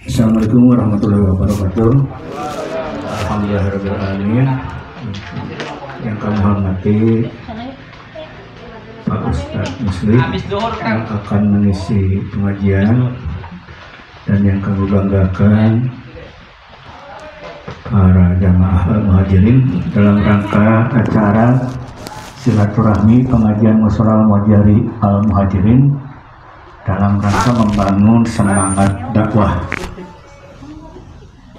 Assalamualaikum warahmatullahi wabarakatuh. Alhamdulillahirrahmanirrahim. Yang kami hormati Pak Ustadz Muslim yang akan mengisi pengajian, dan yang kami banggakan para jamaah al-muhajirin dalam rangka acara silaturahmi pengajian Mushola al-muhajirin dalam rangka membangun semangat dakwah.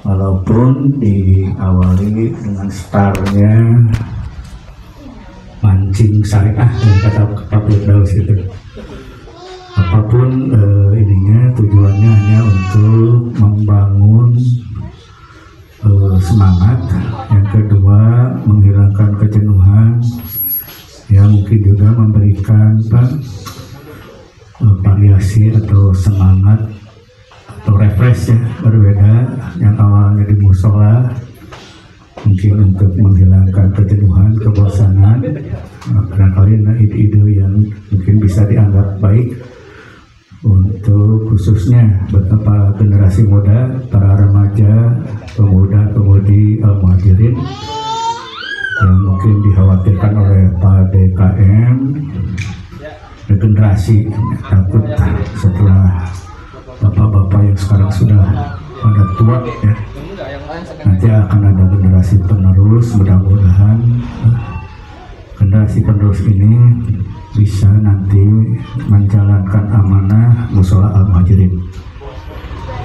Walaupun diawali dengan startnya mancing syariah dan kata Pak Firdaus itu, apapun ininya, tujuannya hanya untuk membangun semangat. Yang kedua, menghilangkan kejenuhan, ya mungkin juga memberikan variasi atau semangat atau refresh ya, berbeda. Yang awalnya di musola mungkin untuk menghilangkan kejenuhan, kebosanan, barangkali ide-ide yang mungkin bisa dianggap baik untuk khususnya betapa generasi muda, para remaja, pemuda-pemudi al-muhajirin yang mungkin dikhawatirkan oleh Pak DKM, generasi takut setelah bapak-bapak yang sekarang sudah pada tua ya, nanti akan ada generasi penerus. Mudah-mudahan generasi penerus ini bisa nanti menjalankan amanah Mushola al-muhajirin.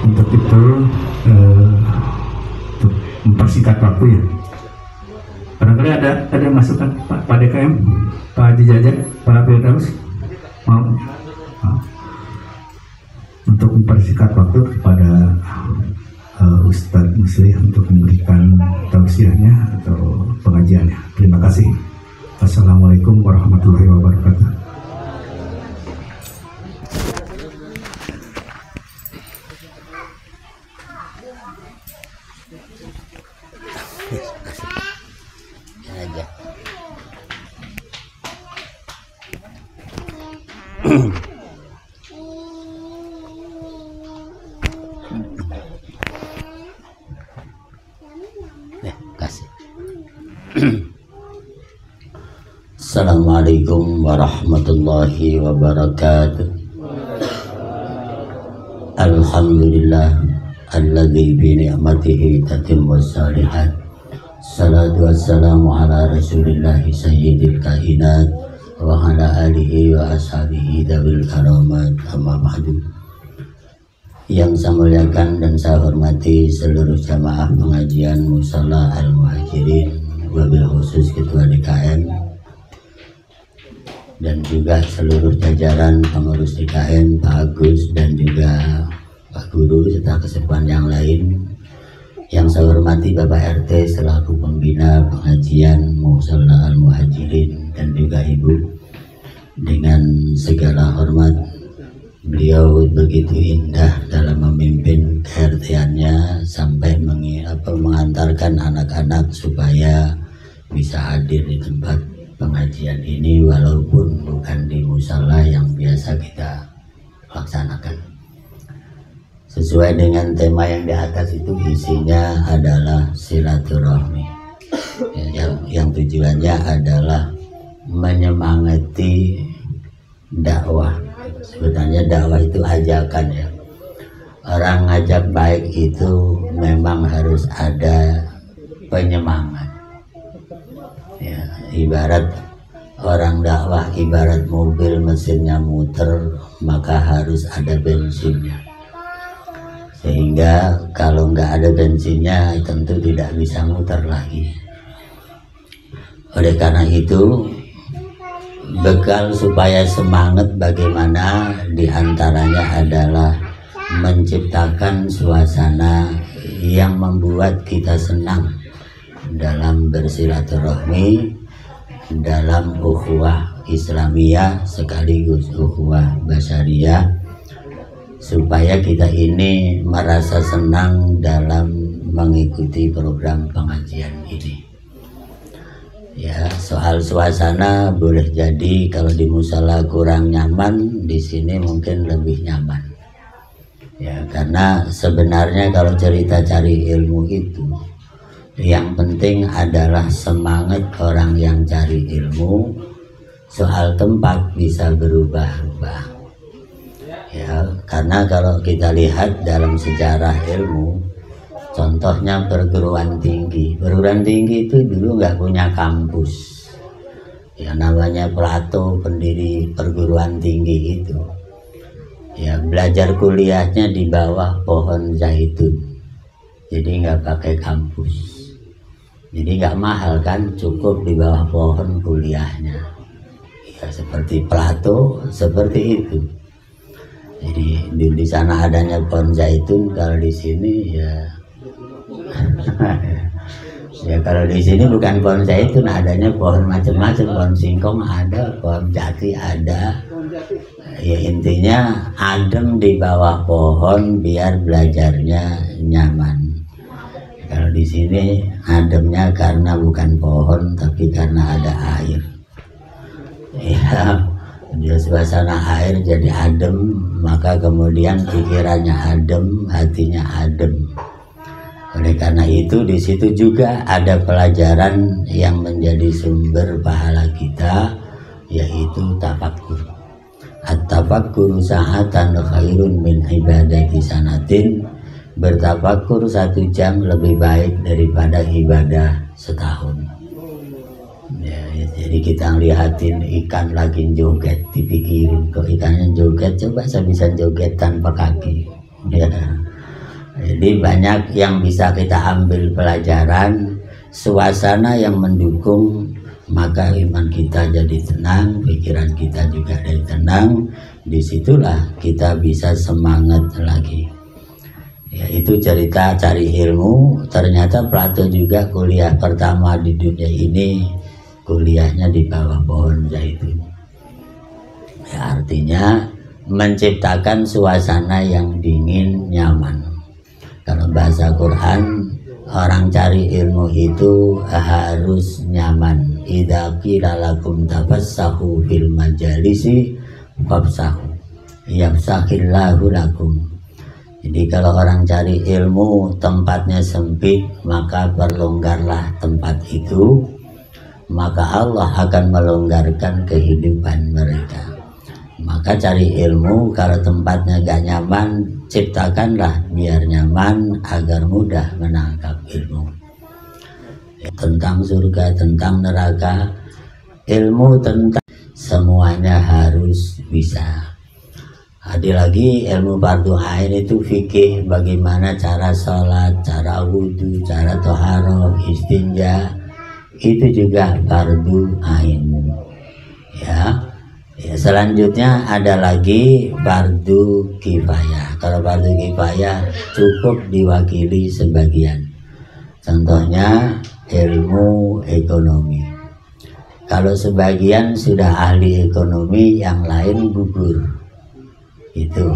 Untuk itu untuk mempersingkat waktu ya, barangkali ada masukan Pak DKM, Pak Haji Jajak, Pak Firdaus mau untuk mempersingkat waktu kepada Ustadz Muslim untuk memberikan tausiahnya atau pengajiannya. Terima kasih. Assalamualaikum warahmatullahi wabarakatuh. Assalamualaikum warahmatullahi wabarakatuh. Alhamdulillah alladzi bi ni'matihi tatimmus shalihat. Salatu wassalamu ala Rasulillah sayyidil kainat wa ala alihi wa ashabihi dzawil karamat, amma ba'du. Yang saya muliakan dan saya hormati seluruh jamaah pengajian Mushola al-muhajirin, wabil khusus Ketua DKM dan juga seluruh jajaran pengurus DKM, Pak Agus dan juga Pak Guru serta kesepuan yang lain. Yang saya hormati Bapak RT selaku pembina pengajian Mushola al-muhajirin dan juga Ibu. Dengan segala hormat, beliau begitu indah dalam memimpin ke-RT-annya sampai mengantarkan anak-anak supaya bisa hadir di tempat pengajian ini walaupun bukan di musola yang biasa kita laksanakan. Sesuai dengan tema yang di atas itu, isinya adalah silaturahmi yang tujuannya adalah menyemangati dakwah. Sebenarnya dakwah itu ajakan ya. Orang ngajak baik itu memang harus ada penyemangat ya. Ibarat orang dakwah ibarat mobil mesinnya muter, maka harus ada bensinnya. Sehingga kalau nggak ada bensinnya tentu tidak bisa muter lagi. Oleh karena itu, bekal supaya semangat bagaimana diantaranya adalah menciptakan suasana yang membuat kita senang dalam bersilaturahmi, dalam ukhuwah Islamiyah sekaligus ukhuwah Basyariyah, supaya kita ini merasa senang dalam mengikuti program pengajian ini. Ya, soal suasana boleh jadi kalau di musola kurang nyaman, di sini mungkin lebih nyaman. Ya, Ya, karena sebenarnya kalau cerita cari ilmu itu yang penting adalah semangat orang yang cari ilmu. Soal tempat bisa berubah-ubah. Ya, karena kalau kita lihat dalam sejarah ilmu, contohnya perguruan tinggi. Perguruan tinggi itu dulu nggak punya kampus. Ya, namanya Plato, pendiri perguruan tinggi itu. Ya, belajar kuliahnya di bawah pohon zaitun. Jadi nggak pakai kampus. Jadi nggak mahal kan, cukup di bawah pohon kuliahnya. Ya, seperti Plato, seperti itu. Jadi di sana adanya pohon zaitun, kalau di sini ya, ya kalau di sini bukan pohon zaitun, adanya pohon macam-macam, pohon singkong ada, pohon jati ada. Ya intinya adem di bawah pohon biar belajarnya nyaman. Kalau di sini ademnya karena bukan pohon tapi karena ada air. Ya, dia suasana air jadi adem, maka kemudian pikirannya adem, hatinya adem. Oleh karena itu di situ juga ada pelajaran yang menjadi sumber pahala kita, yaitu tafakkur. At-tafakkur sa'atan khairun min ibadati sanatin. Bertafakkur 1 jam lebih baik daripada ibadah setahun. Ya, jadi kita ngeliatin ikan lagi joget, dipikirin kok ikannya joget, coba saya bisa joget tanpa kaki. Ya. Jadi banyak yang bisa kita ambil pelajaran, suasana yang mendukung, maka iman kita jadi tenang, pikiran kita juga jadi tenang. Disitulah kita bisa semangat lagi. Ya, itu cerita cari ilmu. Ternyata Plato juga kuliah pertama di dunia ini, kuliahnya di bawah pohon zaitun. Ya, artinya menciptakan suasana yang dingin, nyaman. Kalau bahasa Quran, orang cari ilmu itu harus nyaman. Idza qila lakum tafassahu fil majalisi fafsahu yafsahillahu lakum. Jadi kalau orang cari ilmu tempatnya sempit, maka perlonggarlah tempat itu, maka Allah akan melonggarkan kehidupan mereka. Maka cari ilmu, kalau tempatnya gak nyaman, ciptakanlah biar nyaman agar mudah menangkap ilmu. Tentang surga, tentang neraka, ilmu tentang semuanya harus bisa. Ada lagi ilmu fardu ain itu fikih, bagaimana cara sholat, cara wudhu, cara toharoh, istinja, itu juga fardu ain. Ya. Ya, selanjutnya ada lagi fardu kifayah. Kalau fardu kifayah cukup diwakili sebagian. Contohnya ilmu ekonomi. Kalau sebagian sudah ahli ekonomi, yang lain gugur. Itu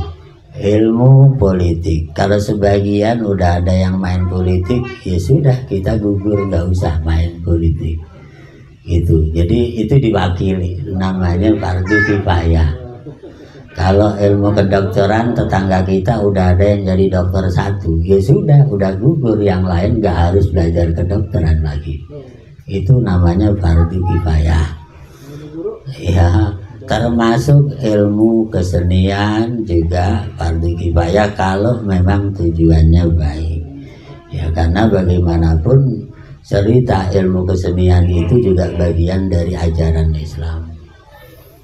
ilmu politik. Kalau sebagian udah ada yang main politik, ya sudah kita gugur, nggak usah main politik. Itu jadi itu diwakili, namanya fardu kifayah. Kalau ilmu kedokteran tetangga kita udah ada yang jadi dokter 1, ya sudah, udah gugur, yang lain nggak harus belajar kedokteran lagi. Itu namanya fardu kifayah. Ya, termasuk ilmu kesenian juga fardu kifayah kalau memang tujuannya baik. Ya, karena bagaimanapun cerita ilmu kesenian itu juga bagian dari ajaran Islam.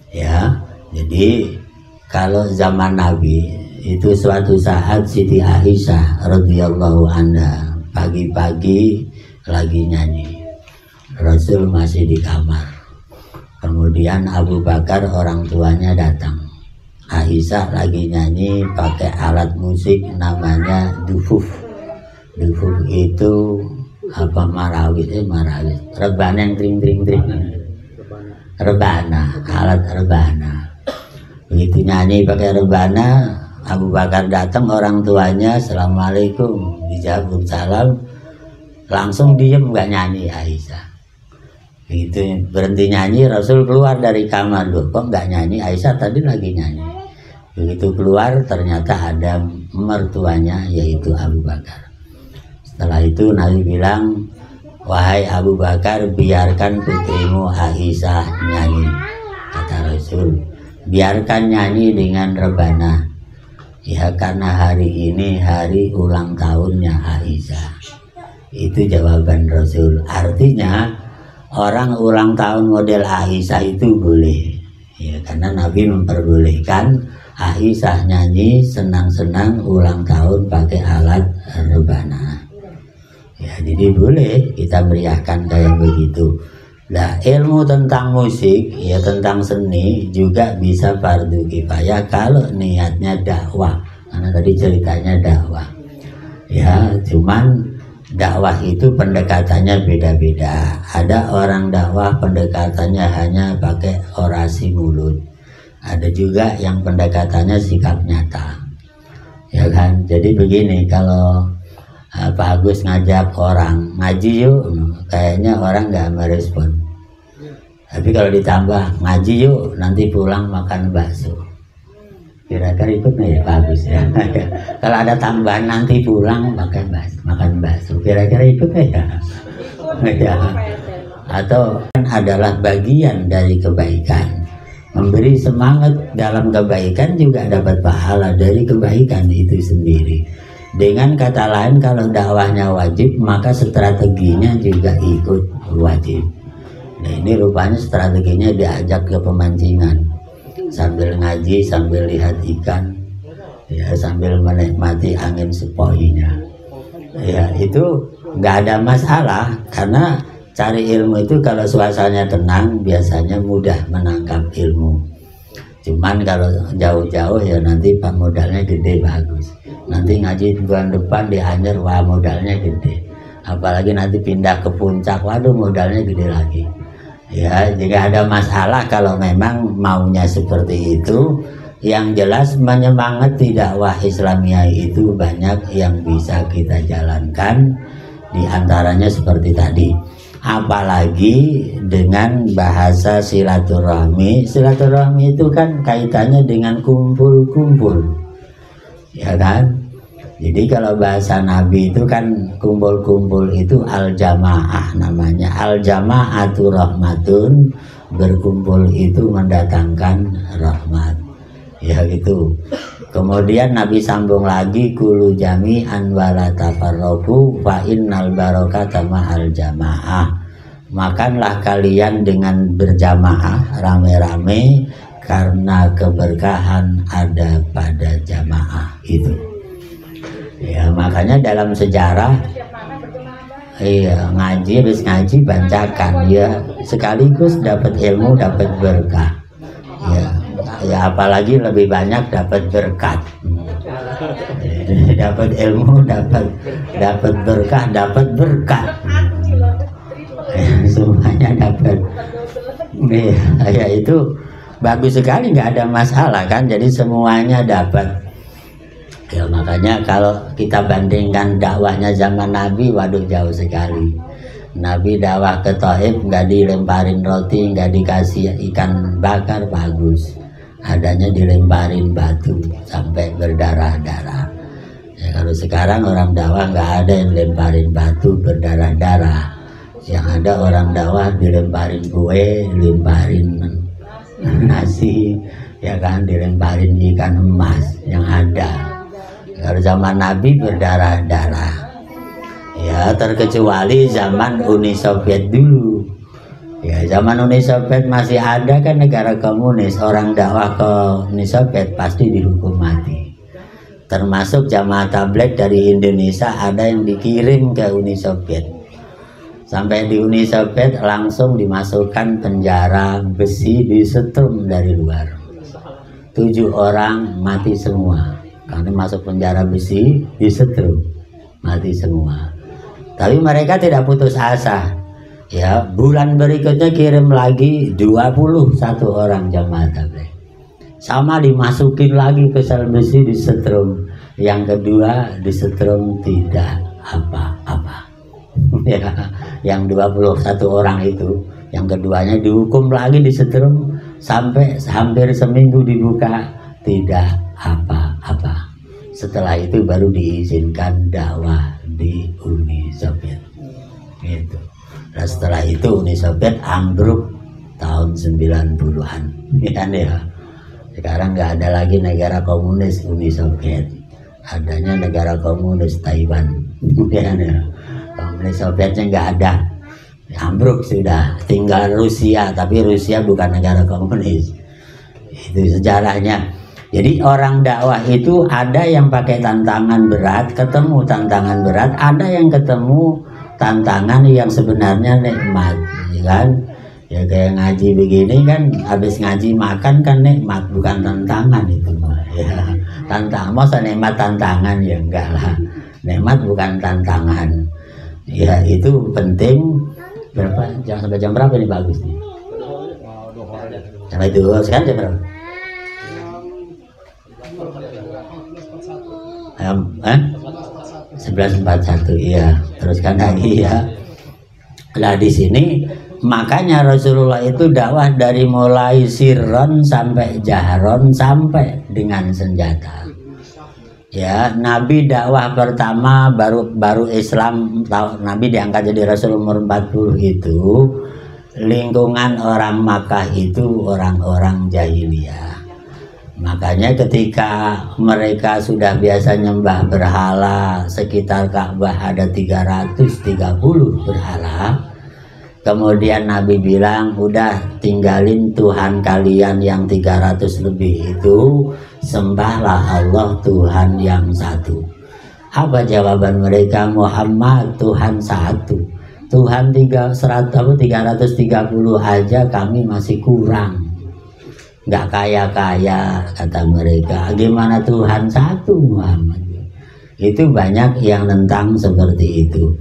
Ya, jadi kalau zaman Nabi itu suatu saat Siti Aisyah radhiyallahu anha pagi-pagi lagi nyanyi, Rasul masih di kamar. Kemudian Abu Bakar orang tuanya datang. Aisyah lagi nyanyi pakai alat musik namanya dufuf. Dufuf itu apa, marawis, rebana yang tring rebana, alat rebana. Begitu nyanyi pakai rebana, Abu Bakar datang, orang tuanya assalamualaikum, dijawab salam, langsung diem nggak nyanyi Aisyah. Begitu berhenti nyanyi, Rasul keluar dari kamar, loh kok nggak nyanyi, Aisyah tadi lagi nyanyi. Begitu keluar ternyata ada mertuanya yaitu Abu Bakar. Setelah itu Nabi bilang, wahai Abu Bakar, biarkan putrimu Aisyah nyanyi. Kata Rasul, biarkan nyanyi dengan rebana. Ya, karena hari ini hari ulang tahunnya Aisyah. Itu jawaban Rasul. Artinya orang ulang tahun model Aisyah itu boleh. Ya, karena Nabi memperbolehkan Aisyah nyanyi senang-senang ulang tahun pakai alat rebana. Ya, jadi boleh kita meriahkan kayak begitu. Nah, ilmu tentang musik, ya tentang seni juga bisa fardu kifayah kalau niatnya dakwah. Karena tadi ceritanya dakwah. Ya, cuman dakwah itu pendekatannya beda-beda. Ada orang dakwah pendekatannya hanya pakai orasi mulut. Ada juga yang pendekatannya sikap nyata. Ya kan? Jadi begini, kalau Pak Agus ngajak orang ngaji yuk, kayaknya orang nggak merespon. Tapi kalau ditambah ngaji yuk, nanti pulang makan bakso, kira-kira ikut nggak ya Pak Agus ya? Kalau ada tambahan nanti pulang makan bakso, kira-kira ikut nggak ya? Ya. Atau adalah bagian dari kebaikan. Memberi semangat dalam kebaikan juga dapat pahala dari kebaikan itu sendiri. Dengan kata lain, kalau dakwahnya wajib, maka strateginya juga ikut wajib. Nah, ini rupanya strateginya diajak ke pemancingan, sambil ngaji, sambil lihat ikan, ya, sambil menikmati angin sepoi-nya. Ya, itu nggak ada masalah, karena cari ilmu itu kalau suasananya tenang biasanya mudah menangkap ilmu. Cuman kalau jauh-jauh ya nanti pak modalnya gede bagus. Nanti ngaji bulan depan di Anyer, wah modalnya gede. Apalagi nanti pindah ke puncak, waduh modalnya gede lagi. Ya, jika ada masalah kalau memang maunya seperti itu. Yang jelas menyemangati dakwah Islamiyah itu banyak yang bisa kita jalankan. Di antaranya seperti tadi. Apalagi dengan bahasa silaturahmi. Silaturahmi itu kan kaitannya dengan kumpul-kumpul, ya kan? Jadi kalau bahasa Nabi itu kan kumpul-kumpul itu al-jamaah namanya. Al-jamaatu rahmatun, berkumpul itu mendatangkan rahmat. Ya gitu. Kemudian Nabi sambung lagi, kulu jami'an wala tafarraqu fa innal barakata ma'al jamaah. Makanlah kalian dengan berjamaah, rame-rame, karena keberkahan ada pada jamaah itu. Ya, makanya dalam sejarah, iya, ngaji habis ngaji bancakan, ya sekaligus dapat ilmu, dapat berkah. Ya apalagi lebih banyak dapat berkat. Dapat ilmu, dapat berkah, dapat berkat. Semuanya dapat. Ya itu bagus sekali, nggak ada masalah kan. Jadi semuanya dapat. Ya makanya kalau kita bandingkan dakwahnya zaman Nabi, waduh jauh sekali. Nabi dakwah ke Thaif nggak dilemparin roti, nggak dikasih ikan bakar, bagus. Adanya dilemparin batu sampai berdarah-darah. Ya, kalau sekarang orang dakwah nggak ada yang lemparin batu berdarah-darah. Yang ada orang dakwah dilemparin kue, dilemparin nasi, ya kan, dilemparin ikan emas yang ada. Kalau zaman Nabi berdarah-darah. Ya terkecuali zaman Uni Soviet dulu. Ya zaman Uni Soviet masih ada kan negara komunis, orang dakwah ke Uni Soviet pasti dihukum mati. Termasuk jamaah tabligh dari Indonesia ada yang dikirim ke Uni Soviet. Sampai di Uni Soviet langsung dimasukkan penjara besi, disetrum dari luar. 7 orang mati semua karena masuk penjara besi, disetrum, mati semua. Tapi mereka tidak putus asa. Ya, bulan berikutnya kirim lagi 21 orang jamaah tabligh. Sama dimasukin lagi ke sel besi, disetrum. Yang kedua disetrum tidak apa-apa. Ya, yang 21 orang itu, yang keduanya dihukum lagi, disetrum sampai hampir seminggu dibuka, tidak apa-apa. Setelah itu baru diizinkan dakwah di Uni Soviet. Gitu. Nah, setelah itu Uni Soviet ambruk tahun 90-an. Ya. Sekarang nggak ada lagi negara komunis Uni Soviet. Adanya negara komunis Taiwan. Ya. Komunis Sovietnya nggak ada. Ambruk sudah. Tinggal Rusia, tapi Rusia bukan negara komunis. Itu sejarahnya. Jadi orang dakwah itu ada yang pakai tantangan berat, ketemu tantangan berat, ada yang ketemu tantangan yang sebenarnya nikmat, ya kan? Ya kayak ngaji begini kan, habis ngaji makan kan nikmat, bukan tantangan itu mah. Ya, tantangan, masa nikmat tantangan ya enggak lah. Nikmat bukan tantangan. Ya itu penting. Berapa? Sampai jam berapa ini bagus nih? Sampai itu sekarang jam berapa? 11.41, iya. Teruskan lagi ya. Nah di sini makanya Rasulullah itu dakwah dari mulai sirron sampai jahron sampai dengan senjata. Ya, Nabi dakwah pertama baru Islam, Nabi diangkat jadi Rasul umur 40 itu lingkungan orang Makkah itu orang-orang jahiliyah. Makanya ketika mereka sudah biasa nyembah berhala, sekitar Ka'bah ada 330 berhala. Kemudian Nabi bilang, udah tinggalin Tuhan kalian yang 300 lebih itu, sembahlah Allah Tuhan yang satu. Apa jawaban mereka? Muhammad Tuhan satu. Tuhan 330 aja kami masih kurang. Nggak kaya-kaya kata mereka. Gimana Tuhan satu Muhammad? Itu banyak yang nentang seperti itu.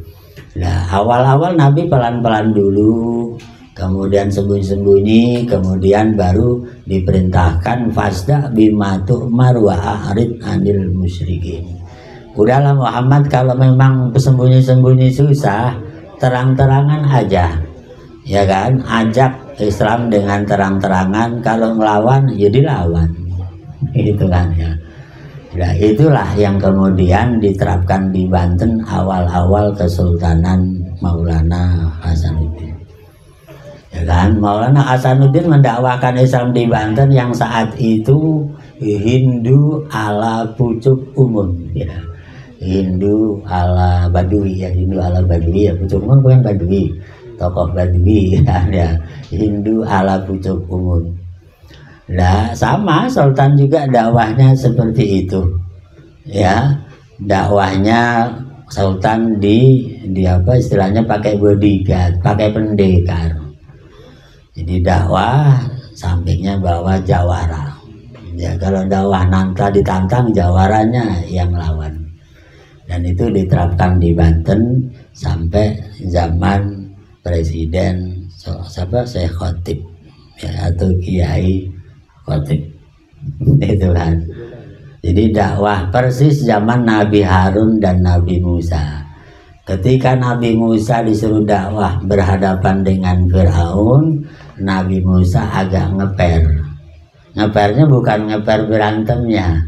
Nah awal-awal Nabi pelan-pelan dulu, kemudian sembunyi-sembunyi, kemudian baru diperintahkan fasda bima tu'mar wa a'rid anil musyrikin. Udahlah Muhammad, kalau memang sembunyi-sembunyi susah, terang-terangan aja, ya kan? Ajak Islam dengan terang-terangan, kalau melawan ya dilawan, gitu kan ya. Nah itulah yang kemudian diterapkan di Banten awal-awal Kesultanan Maulana Hasanuddin, ya kan? Maulana Hasanuddin mendakwakan Islam di Banten yang saat itu Hindu ala pucuk umum, ya. Hindu ala Badui, ya. Hindu ala Badui, ya. Pucuk umum bukan Badui, tokoh Badui, ya. Hindu ala pucuk umum. Nah sama Sultan juga dakwahnya seperti itu, ya. Dakwahnya Sultan di apa istilahnya, pakai bodyguard, pakai pendekar. Jadi dakwah sampingnya bawa jawara, ya. Kalau dakwah nanta ditantang, jawaranya yang lawan. Dan itu diterapkan di Banten sampai zaman Presiden siapa, Syekh Khotib, ya, atau Kiai Khotib, itu kan. Jadi dakwah persis zaman Nabi Harun dan Nabi Musa. Ketika Nabi Musa disuruh dakwah berhadapan dengan Fir'aun, Nabi Musa agak ngeper. Ngepernya bukan ngeper berantemnya,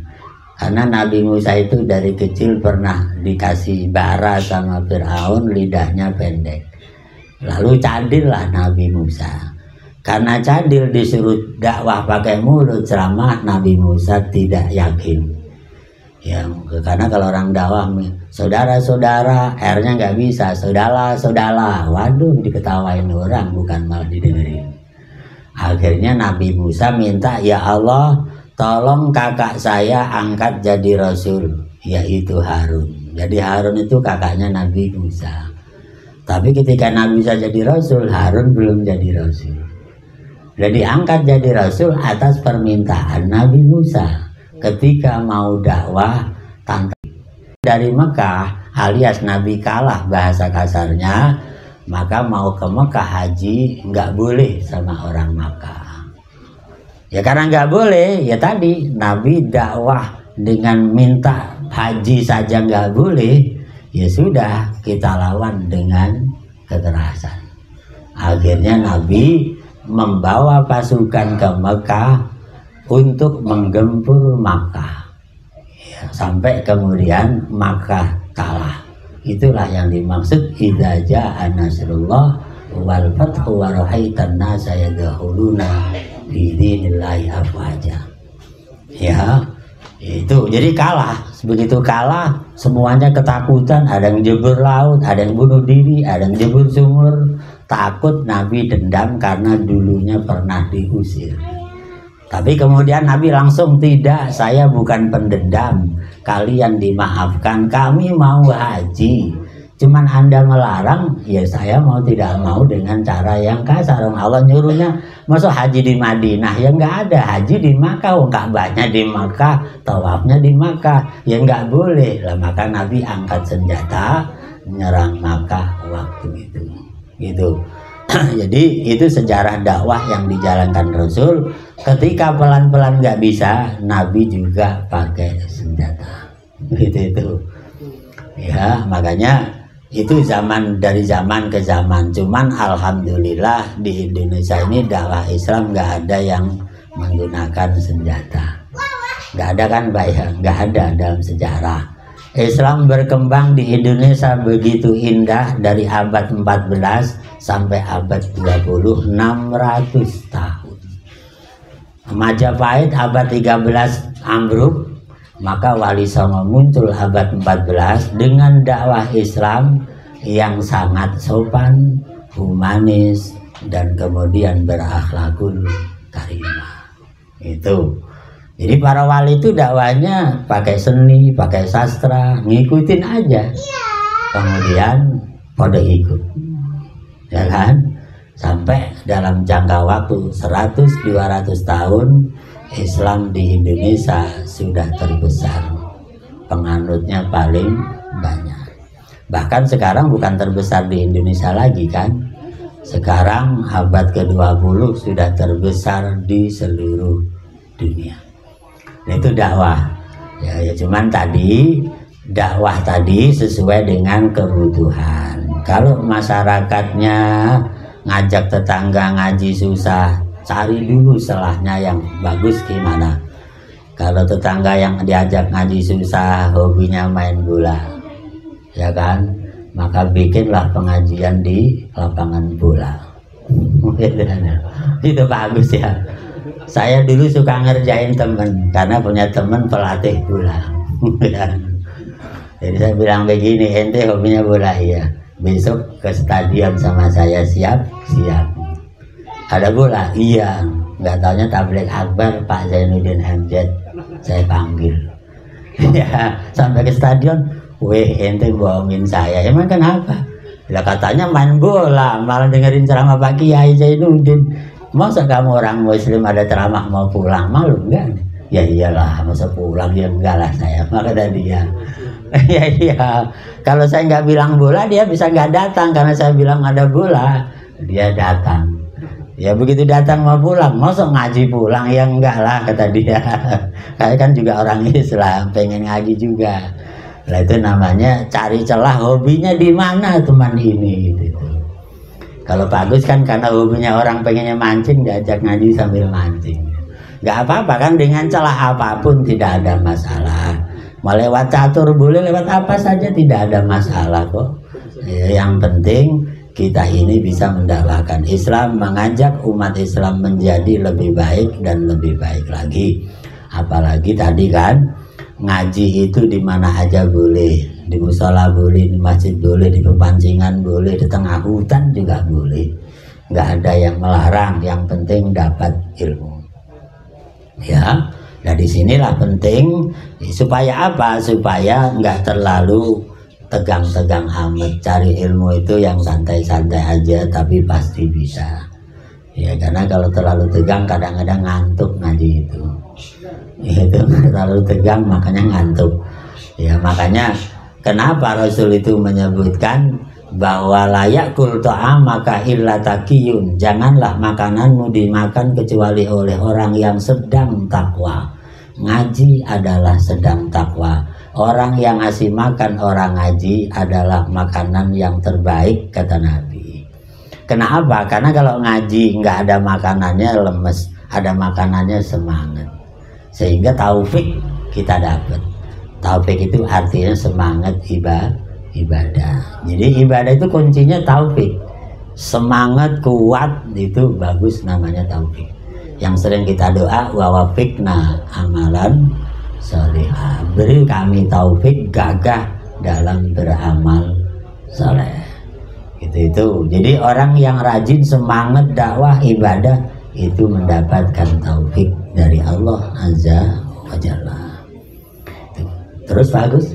karena Nabi Musa itu dari kecil pernah dikasih bara sama Fir'aun, lidahnya pendek. Lalu cadillah Nabi Musa. Karena cadil disuruh dakwah pakai mulut, ceramah, Nabi Musa tidak yakin. Ya, karena kalau orang dakwah, saudara-saudara, R-nya nggak bisa, saudara-saudara, waduh, diketawain orang, bukan malah didengerin. Akhirnya Nabi Musa minta, ya Allah, tolong kakak saya angkat jadi Rasul, yaitu Harun. Jadi Harun itu kakaknya Nabi Musa. Tapi ketika Nabi Musa jadi Rasul, Harun belum jadi Rasul. Jadi angkat jadi Rasul atas permintaan Nabi Musa. Ketika mau dakwah dari Mekah, alias Nabi kalah bahasa kasarnya, maka mau ke Mekah haji nggak boleh sama orang Mekah. Ya karena nggak boleh, ya tadi Nabi dakwah dengan minta haji saja nggak boleh, ya sudah kita lawan dengan kekerasan. Akhirnya Nabi membawa pasukan ke Mekah untuk menggempur Makkah. ya, sampai kemudian Makkah kalah. Itulah yang dimaksud idza jaa nasrullah wal fathu wa ra'aitan nasa yadkhuluna fi dinillahi afwaja. Ya, itu jadi kalah. Begitu kalah semuanya ketakutan, ada yang jebur laut, ada yang bunuh diri, ada yang jebur sumur. Takut, Nabi dendam karena dulunya pernah diusir. Tapi kemudian Nabi langsung, tidak, saya bukan pendendam, kalian dimaafkan, kami mau haji, cuman Anda melarang, ya saya mau tidak mau dengan cara yang kasar. Allah nyuruhnya masuk haji di Madinah, ya nggak ada, haji di Makkah, Ka'bahnya di Makkah, tawafnya di Makkah, ya nggak boleh lah. Maka Nabi angkat senjata menyerang Makkah waktu itu. Gitu. Jadi itu sejarah dakwah yang dijalankan Rasul. Ketika pelan-pelan nggak bisa, Nabi juga pakai senjata. Itu. Ya, makanya itu zaman dari zaman ke zaman. Cuman alhamdulillah di Indonesia ini dakwah Islam nggak ada yang menggunakan senjata. Nggak ada kan, Pak ya? Nggak ada dalam sejarah. Islam berkembang di Indonesia begitu indah dari abad 14 sampai abad 20, 600 tahun. Majapahit abad 13 ambruk, maka Wali Songo muncul abad 14 dengan dakwah Islam yang sangat sopan, humanis, dan kemudian berakhlakul karimah. Itu. Jadi para wali itu dakwahnya pakai seni, pakai sastra, ngikutin aja. Kemudian pada ikut. Ya kan? Sampai dalam jangka waktu 100-200 tahun Islam di Indonesia sudah terbesar. Penganutnya paling banyak. Bahkan sekarang bukan terbesar di Indonesia lagi kan? Sekarang abad ke-20 sudah terbesar di seluruh dunia. Itu dakwah ya, cuman tadi dakwah tadi sesuai dengan kebutuhan. Kalau masyarakatnya ngajak tetangga ngaji susah, cari dulu selahnya yang bagus gimana. Kalau tetangga yang diajak ngaji susah, hobinya main bola, ya kan, maka bikinlah pengajian di lapangan bola. Itu bagus ya. Saya dulu suka ngerjain temen karena punya temen pelatih bola. Jadi saya bilang begini, ente hobinya bola ya, besok ke stadion sama saya, siap? Ada bola? Iya. Nggak taunya tabligh akbar Pak Zainuddin MZ saya panggil. Ya, sampai ke stadion, weh ente bohongin saya, emang kenapa? Lah katanya main bola, malah dengerin ceramah Pak Kiai Zainuddin. Masa kamu orang muslim ada ceramah mau pulang, malu enggak? Ya iyalah, masa pulang, ya enggak lah saya, maka dia. Ya iya, kalau saya nggak bilang bola dia bisa nggak datang, karena saya bilang ada bola dia datang. Ya begitu datang mau pulang, masa ngaji pulang, ya enggak lah kata dia. Kayak kan juga orang Islam pengen ngaji juga. Lah itu namanya cari celah, hobinya di mana teman ini gitu. Kalau bagus kan karena hobinya orang pengennya mancing, diajak ngaji sambil mancing. Gak apa-apa kan, dengan celah apapun tidak ada masalah. Mau lewat catur boleh, lewat apa saja tidak ada masalah kok. Yang penting kita ini bisa mendakwakan Islam, mengajak umat Islam menjadi lebih baik dan lebih baik lagi. Apalagi tadi kan ngaji itu di mana aja boleh. Di musola boleh, di masjid boleh, di pemancingan boleh, di tengah hutan juga boleh. Nggak ada yang melarang, yang penting dapat ilmu. Ya, nah disinilah penting supaya apa? Supaya nggak terlalu tegang-tegang amat. Cari ilmu itu yang santai-santai aja, tapi pasti bisa. Ya, karena kalau terlalu tegang kadang-kadang ngantuk ngaji itu. Itu terlalu tegang makanya ngantuk. Ya makanya kenapa Rasul itu menyebutkan bahwa layak kul ta'amaka illa taqiyun, janganlah makananmu dimakan kecuali oleh orang yang sedang takwa. Ngaji adalah sedang takwa. Orang yang ngasih makan orang ngaji adalah makanan yang terbaik kata Nabi. Kenapa? Karena kalau ngaji nggak ada makanannya lemes, ada makanannya semangat, sehingga taufik kita dapat. Taufik itu artinya semangat ibadah. Jadi ibadah itu kuncinya taufik. Semangat kuat itu bagus, namanya taufik. Yang sering kita doa, wa wafiqna amalan sholihah. Beri kami taufik gagah dalam beramal soleh. Itu. Jadi orang yang rajin semangat dakwah ibadah itu mendapatkan taufik dari Allah Azza wa Jalla. Terus bagus.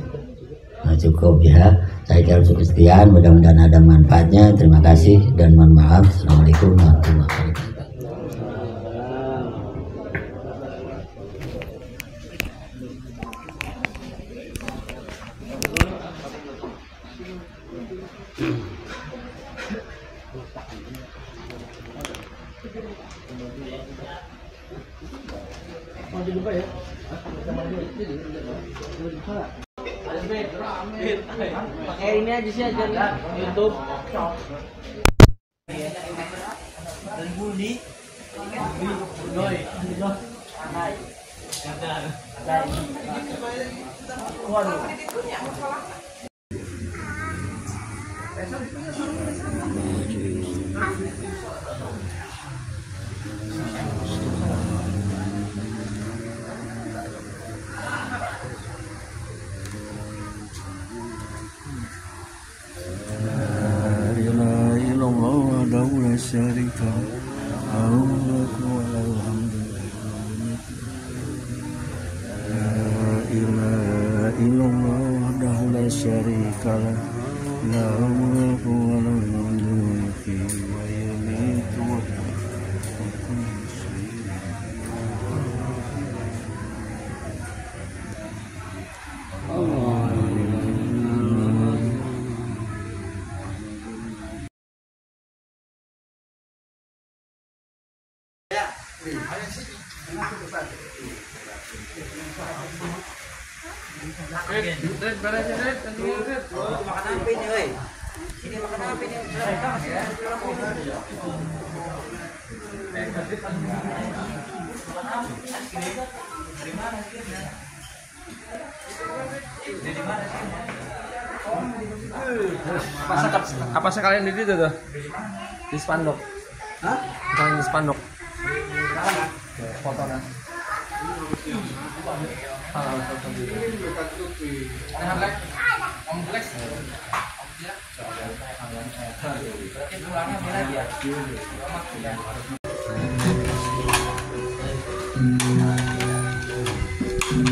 Nah, cukup ya. Saya kira cukup sekian. Mudah-mudahan ada manfaatnya. Terima kasih dan mohon maaf. Assalamualaikum warahmatullahi wabarakatuh. Pakai ini aja sih aja YouTube. Dan Budi, Doi, waduh. syarika lahu la ilaha illallah wahdahu la syarika lahu wa lahu al-mulku wa yumiitu wa Apa sekalian di situ tuh? Di spanduk. Hah? Sekalian di spanduk. Fotonya.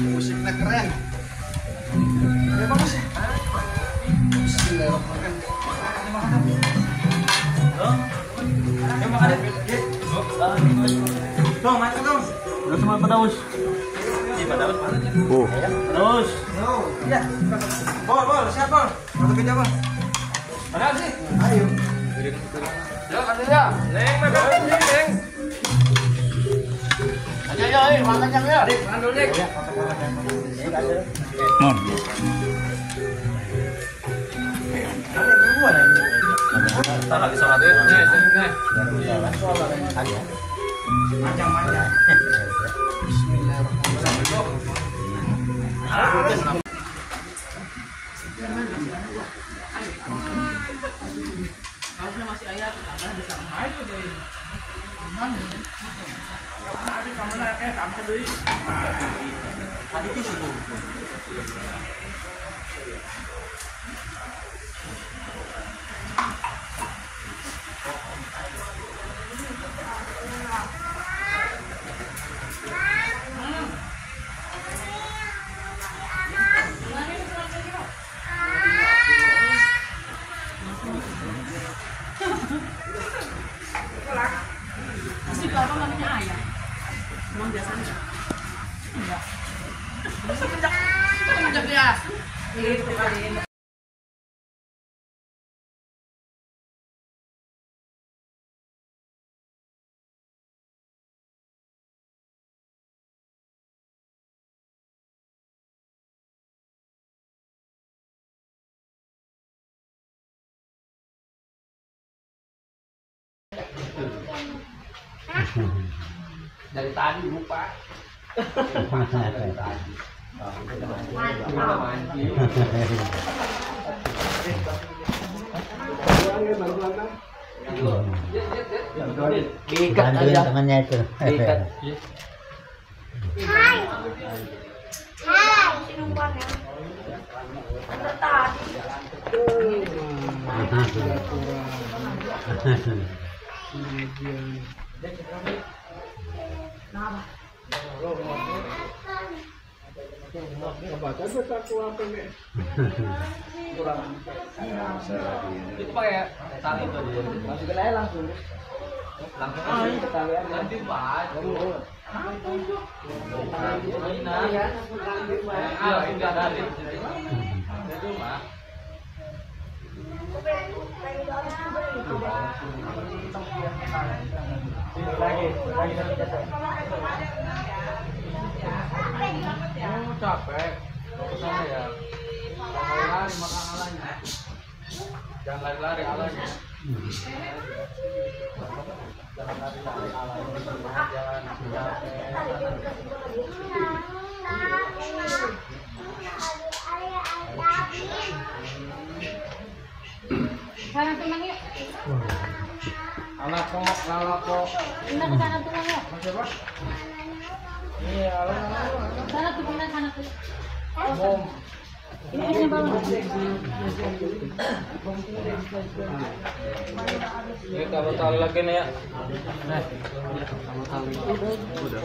Musiknya keren. Ya bagus sih. Bismillahirrahmanirrahim. Dong, makan dong. Terus sama Padaus. Di Padaus mana? Oh. Padaus. No, iya. Bol, siapa? Satu kerja, Bol. Mana sih? Ayo. Ya, ada ya. Neng, makan neng. Ayo, makan ya. Dik, makan dulu, Dik. Mon. Kita lagi sholat ya. Nih. Panjang. Bapak namanya ayah. Emang biasanya? Enggak. Semenjak dia. Gitu kali. Dari tadi lupa. Dari tadi. Diikat aja tangannya itu. Diikat. Itu pakai tali itu aja. Masukin aja langsung. Langsung ke tali aja. Nanti Pak. Enggak ada. Itu mah. Capek. Sana ya. Lari makan alanya. Jangan lari-lari alanya. Jangan lari-lari alanya. Sana tulang yuk. Anak kok, lala kok. Pindah ke sana tulang yuk. Mas siapa? Iya, lala. Sana tuh pindah sana tuh. Bom. Ini bawah. Ini kalau tali lagi nih ya. Udah.